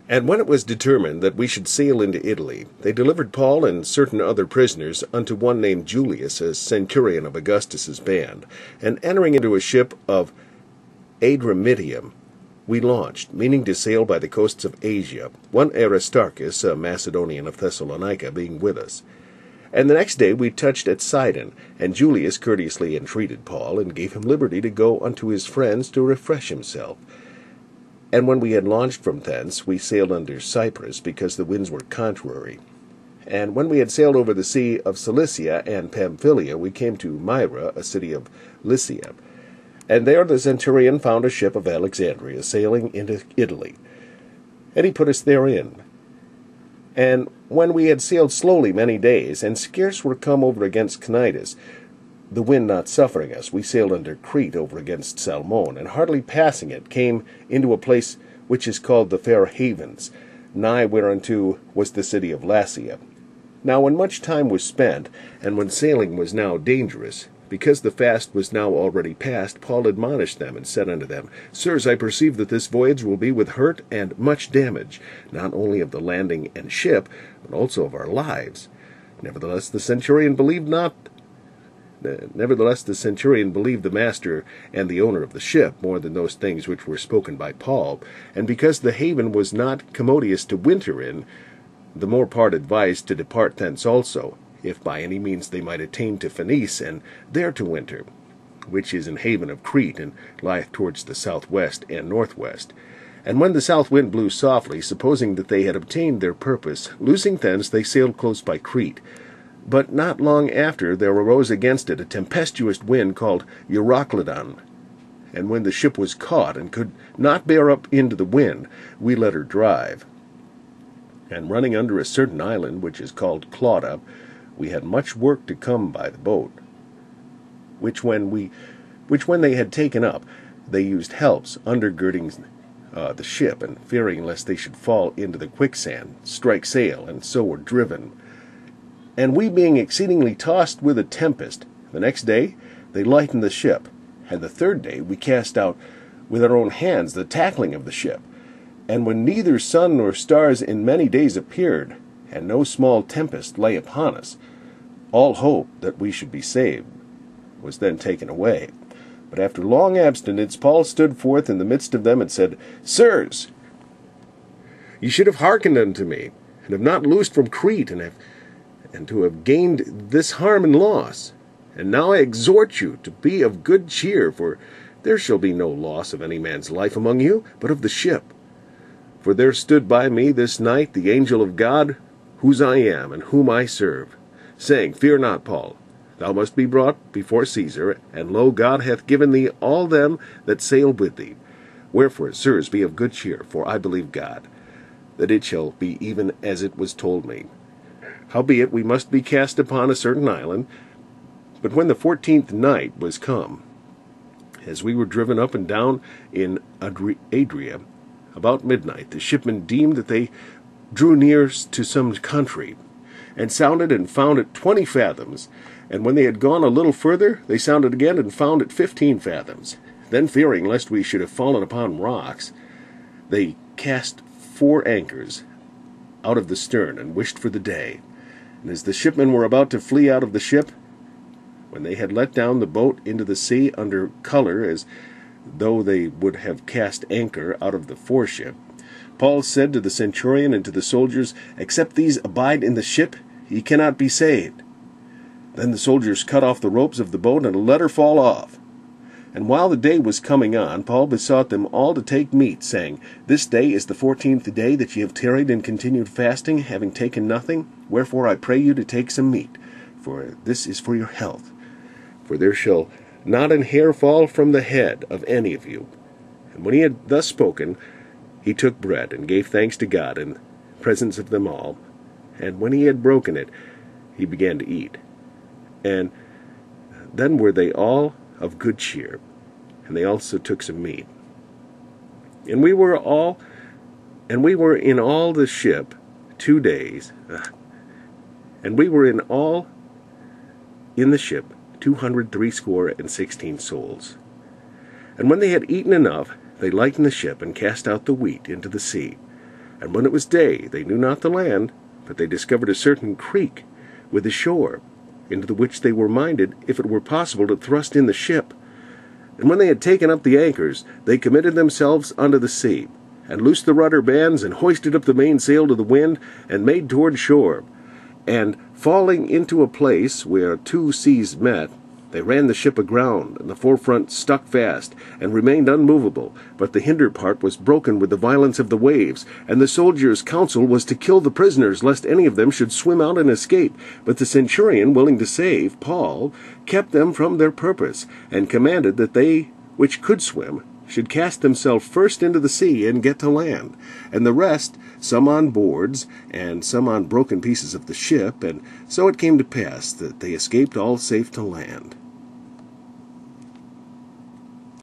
And when it was determined that we should sail into Italy, they delivered Paul and certain other prisoners unto one named Julius, a centurion of Augustus's band. And entering into a ship of Adramyttium, we launched, meaning to sail by the coasts of Asia, one Aristarchus, a Macedonian of Thessalonica, being with us. And the next day we touched at Sidon, and Julius courteously entreated Paul, and gave him liberty to go unto his friends to refresh himself. And when we had launched from thence, we sailed under Cyprus, because the winds were contrary. And when we had sailed over the sea of Cilicia and Pamphylia, we came to Myra, a city of Lycia. And there the centurion found a ship of Alexandria sailing into Italy, and he put us therein. And when we had sailed slowly many days, and scarce were come over against Cnidus, the wind not suffering us, we sailed under Crete over against Salmone, and hardly passing it, came into a place which is called the Fair Havens, nigh whereunto was the city of Lycia. Now when much time was spent, and when sailing was now dangerous, because the fast was now already past, Paul admonished them, and said unto them, Sirs, I perceive that this voyage will be with hurt and much damage, not only of the landing and ship, but also of our lives. Nevertheless the centurion believed the master and the owner of the ship more than those things which were spoken by Paul, and because the haven was not commodious to winter in, the more part advised to depart thence also, if by any means they might attain to Phoenice, and there to winter, which is an haven of Crete, and lieth towards the southwest and northwest. And when the south wind blew softly, supposing that they had obtained their purpose, loosing thence they sailed close by Crete. But not long after there arose against it a tempestuous wind called Euroclydon. And when the ship was caught, and could not bear up into the wind, we let her drive. And running under a certain island, which is called Clauda, we had much work to come by the boat, which when they had taken up, they used helps, undergirding the ship, and fearing lest they should fall into the quicksand, strike sail, and so were driven. And we being exceedingly tossed with a tempest, the next day they lightened the ship, and the third day we cast out with our own hands the tackling of the ship. And when neither sun nor stars in many days appeared, and no small tempest lay upon us, all hope that we should be saved was then taken away. But after long abstinence Paul stood forth in the midst of them, and said, Sirs, ye should have hearkened unto me, and have not loosed from Crete, and to have gained this harm and loss. And now I exhort you to be of good cheer, for there shall be no loss of any man's life among you, but of the ship. For there stood by me this night the angel of God, whose I am, and whom I serve, saying, Fear not, Paul, thou must be brought before Caesar, and lo, God hath given thee all them that sail with thee. Wherefore, sirs, be of good cheer, for I believe God, that it shall be even as it was told me. Howbeit we must be cast upon a certain island. But when the 14th night was come, as we were driven up and down in Adria, about midnight, the shipmen deemed that they drew near to some country, and sounded, and found it 20 fathoms. And when they had gone a little further, they sounded again, and found it 15 fathoms. Then, fearing lest we should have fallen upon rocks, they cast 4 anchors out of the stern, and wished for the day. And as the shipmen were about to flee out of the ship, when they had let down the boat into the sea under colour, as though they would have cast anchor out of the foreship, Paul said to the centurion and to the soldiers, Except these abide in the ship, ye cannot be saved. Then the soldiers cut off the ropes of the boat, and let her fall off. And while the day was coming on, Paul besought them all to take meat, saying, This day is the 14th day that ye have tarried and continued fasting, having taken nothing. Wherefore I pray you to take some meat, for this is for your health. For there shall not an hair fall from the head of any of you. And when he had thus spoken, he took bread, and gave thanks to God in presence of them all. And when he had broken it, he began to eat. And then were they all of good cheer, and they also took some meat. And we were in all the ship 2 days, and we were in all in the ship 260 souls. And when they had eaten enough, they lightened the ship, and cast out the wheat into the sea. And when it was day, they knew not the land, but they discovered a certain creek with a shore, into the which they were minded, if it were possible, to thrust in the ship. And when they had taken up the anchors, they committed themselves unto the sea, and loosed the rudder bands, and hoisted up the mainsail to the wind, and made toward shore. And falling into a place where two seas met, they ran the ship aground, and the forefront stuck fast, and remained unmovable, but the hinder part was broken with the violence of the waves. And the soldiers' counsel was to kill the prisoners, lest any of them should swim out and escape. But the centurion, willing to save Paul, kept them from their purpose, and commanded that they which could swim should cast themselves first into the sea and get to land, and the rest, some on boards, and some on broken pieces of the ship. And so it came to pass that they escaped all safe to land.